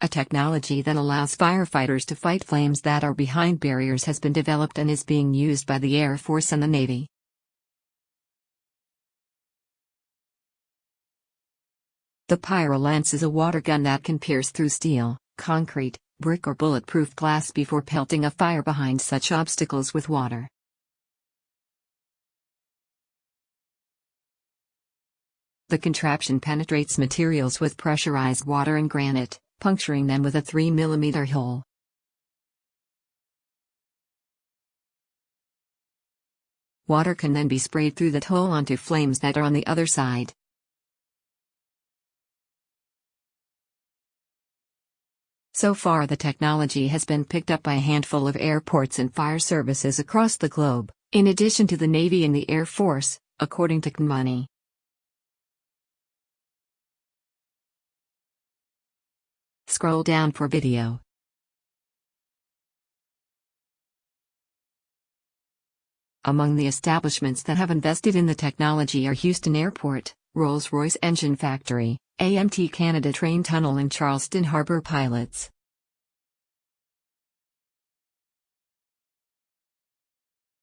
technology that allows firefighters to fight flames that are behind barriers has been developed and is being used by the Air Force and the Navy. The PyroLance is a water gun that can pierce through steel, concrete, brick or bulletproof glass before pelting a fire behind such obstacles with water. The contraption penetrates materials with pressurized water and granite, puncturing them with a 3 mm hole. Water can then be sprayed through that hole onto flames that are on the other side. So far, the technology has been picked up by a handful of airports and fire services across the globe, in addition to the Navy and the Air Force, according to CNNMoney. Scroll down for video. Among the establishments that have invested in the technology are Houston Airport, Royce Engine Factory, AMT Canada Train Tunnel and Charleston Harbor Pilots.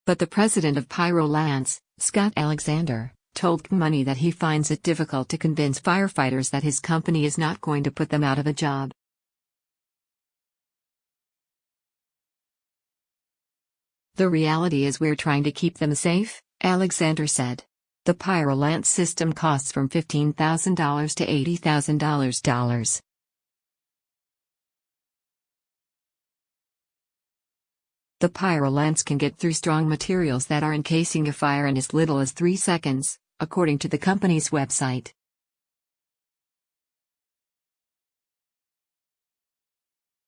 But the president of PyroLance, Scott Alexander, told CNNMoney that he finds it difficult to convince firefighters that his company is not going to put them out of a job. The reality is we're trying to keep them safe, Alexander said. The PyroLance system costs from $15,000 to $80,000. The PyroLance can get through strong materials that are encasing a fire in as little as 3 seconds, according to the company's website.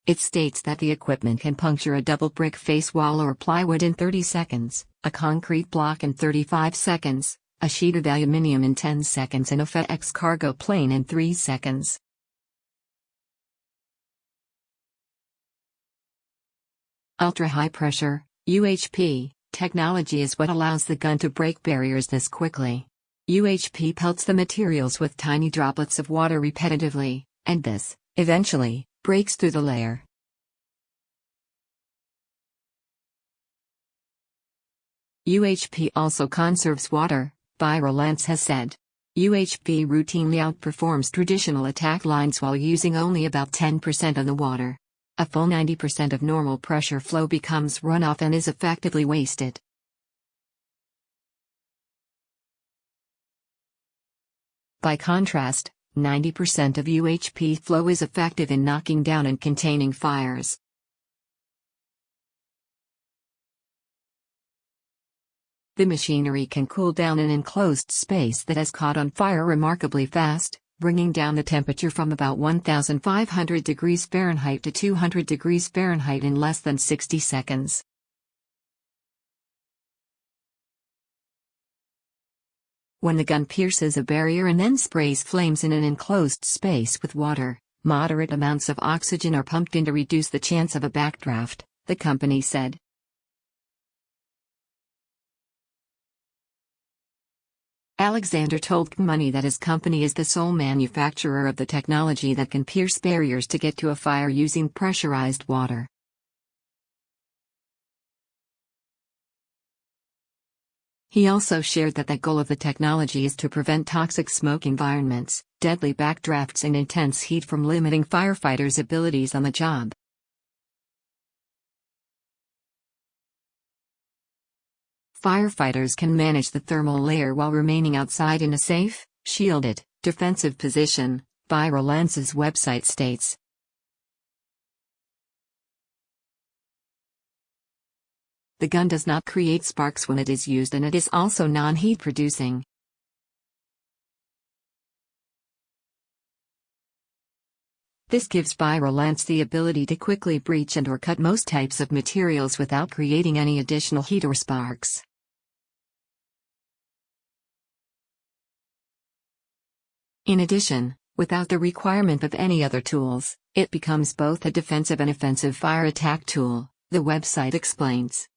It states that the equipment can puncture a double brick face wall or plywood in 30 seconds, a concrete block in 35 seconds, a sheet of aluminium in 10 seconds and a FedEx cargo plane in 3 seconds. Ultra-high pressure, UHP, technology is what allows the gun to break barriers this quickly. UHP pelts the materials with tiny droplets of water repetitively, and this, eventually, breaks through the layer. UHP also conserves water, PyroLance has said. UHP routinely outperforms traditional attack lines while using only about 10% of the water. A full 90% of normal pressure flow becomes runoff and is effectively wasted. By contrast, 90% of UHP flow is effective in knocking down and containing fires. The machinery can cool down an enclosed space that has caught on fire remarkably fast, bringing down the temperature from about 1,500 degrees Fahrenheit to 200 degrees Fahrenheit in less than 60 seconds. When the gun pierces a barrier and then sprays flames in an enclosed space with water, moderate amounts of oxygen are pumped in to reduce the chance of a backdraft, the company said. Alexander told CNNMoney that his company is the sole manufacturer of the technology that can pierce barriers to get to a fire using pressurized water. He also shared that the goal of the technology is to prevent toxic smoke environments, deadly backdrafts and intense heat from limiting firefighters' abilities on the job. Firefighters can manage the thermal layer while remaining outside in a safe, shielded, defensive position, PyroLance's website states. The gun does not create sparks when it is used and it is also non-heat producing. This gives PyroLance the ability to quickly breach and or cut most types of materials without creating any additional heat or sparks. In addition, without the requirement of any other tools, it becomes both a defensive and offensive fire attack tool, the website explains.